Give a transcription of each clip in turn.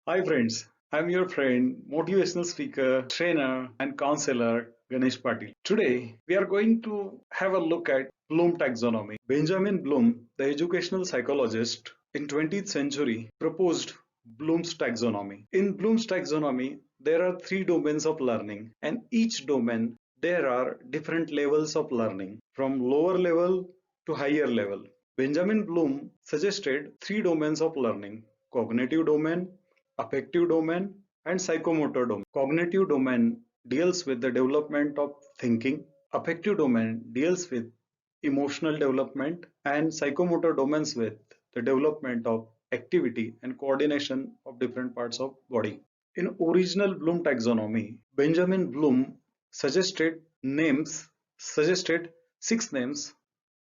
Hi friends, I'm your friend, motivational speaker, trainer and counselor Ganesh Patil. Today we are going to have a look at Bloom taxonomy. Benjamin Bloom, the educational psychologist in 20th century, proposed Bloom's taxonomy. In Bloom's taxonomy, there are three domains of learning, and each domain there are different levels of learning from lower level to higher level. Benjamin Bloom suggested three domains of learning: cognitive domain, affective domain, and psychomotor domain. Cognitive domain deals with the development of thinking, affective domain deals with emotional development, and psychomotor domains with the development of activity and coordination of different parts of body. In original Bloom taxonomy, Benjamin Bloom suggested names suggested six names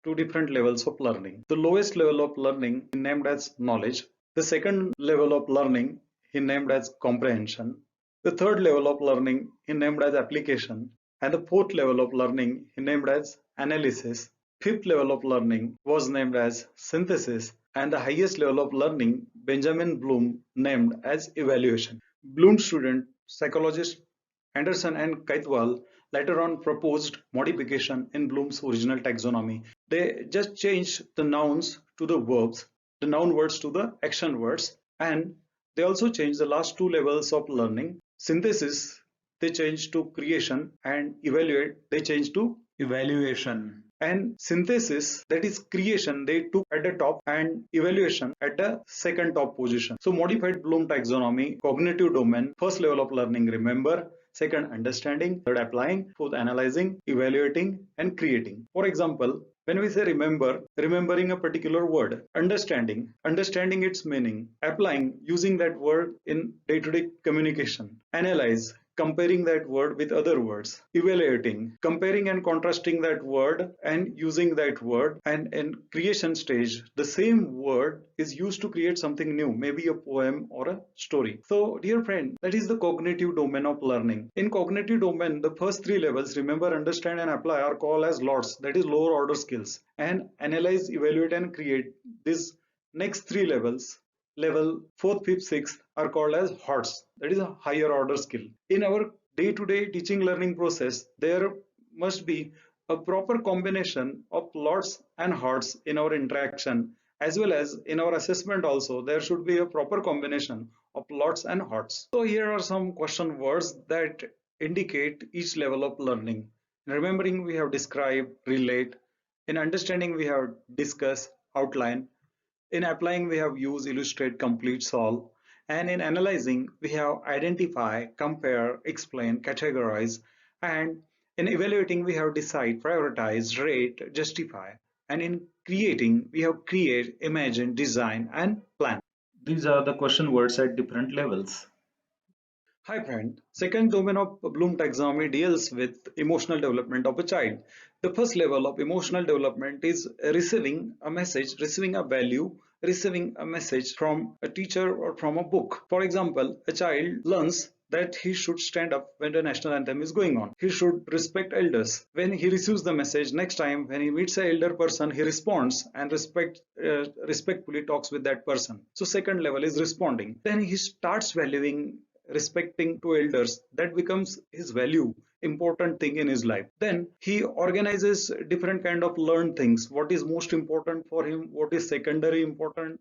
to different levels of learning. The lowest level of learning he named as knowledge. The second level of learning he named as comprehension. The third level of learning he named as application. And the fourth level of learning he named as analysis. Fifth level of learning was named as synthesis. And the highest level of learning Benjamin Bloom named as evaluation. Bloom student, psychologist Anderson and Kaitwal later on proposed modification in Bloom's original taxonomy. They just changed the nouns to the verbs, the noun words to the action words, and they also changed the last two levels of learning. Synthesis, they changed to creation, and evaluate, they changed to evaluation. And synthesis, that is creation, they took at the top, and evaluation at the second top position. So modified Bloom taxonomy, cognitive domain, first level of learning, remember, second understanding, third applying, fourth analyzing, evaluating, and creating. For example, when we say remember, remembering a particular word, understanding its meaning, applying, using that word in day-to-day communication, analyze, comparing that word with other words, evaluating, comparing and contrasting that word and using that word, and in creation stage, the same word is used to create something new, maybe a poem or a story. So, dear friend, that is the cognitive domain of learning. In cognitive domain, the first three levels, remember, understand, and apply, are called as LOTS, that is lower order skills, and analyze, evaluate, and create. These next three levels, level 4th, 5th, 6th, are called as HOTS, that is a higher order skill. In our day-to-day teaching learning process, there must be a proper combination of LOTS and HOTS in our interaction, as well as in our assessment also. There should be a proper combination of LOTS and HOTS. So here are some question words that indicate each level of learning. In remembering, we have describe, relate. In understanding, we have discuss, outline. In applying, we have use, illustrate, complete, solve. And in analyzing, we have identify, compare, explain, categorize. And in evaluating, we have decide, prioritize, rate, justify. And in creating, we have create, imagine, design, and plan. These are the question words at different levels. Hi friend. Second domain of Bloom taxonomy deals with emotional development of a child. The first level of emotional development is receiving a message, receiving a value, receiving a message from a teacher or from a book. For example, a child learns that he should stand up when the national anthem is going on. He should respect elders. When he receives the message, next time when he meets an elder person, he responds and respectfully talks with that person. So second level is responding. Then he starts valuing, respecting to elders. That becomes his value, important thing in his life. Then he organizes different kind of learned things, what is most important for him, what is secondary importance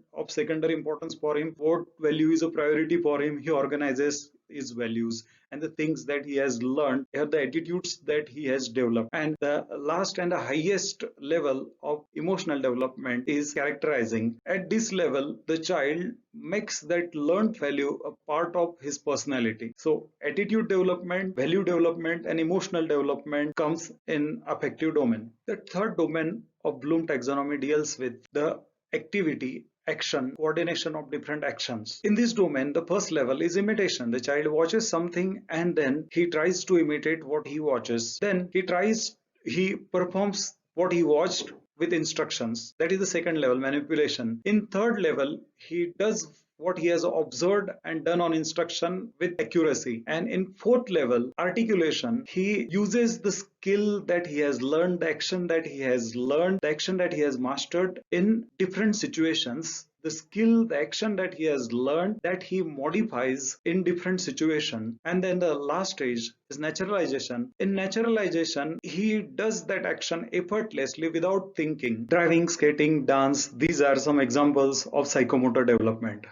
for him, what value is a priority for him. He organizes his values and the things that he has learned, the attitudes that he has developed. And the last and the highest level of emotional development is characterizing. At this level, the child makes that learned value a part of his personality. So attitude development, value development, and emotional development comes in affective domain. The third domain of Bloom taxonomy deals with the activity, action, coordination of different actions. In this domain, the first level is imitation. The child watches something and then he tries to imitate what he watches. Then he performs what he watched with instructions. That is the second level, manipulation. In third level, he does what he has observed and done on instruction with accuracy. And in fourth level, articulation, he uses the skill that he has learned, the action that he has learned, the action that he has mastered in different situations the skill, the action that he has learned that he modifies in different situations. And then the last stage is naturalization. In naturalization, he does that action effortlessly without thinking. Driving, skating, dance, these are some examples of psychomotor development.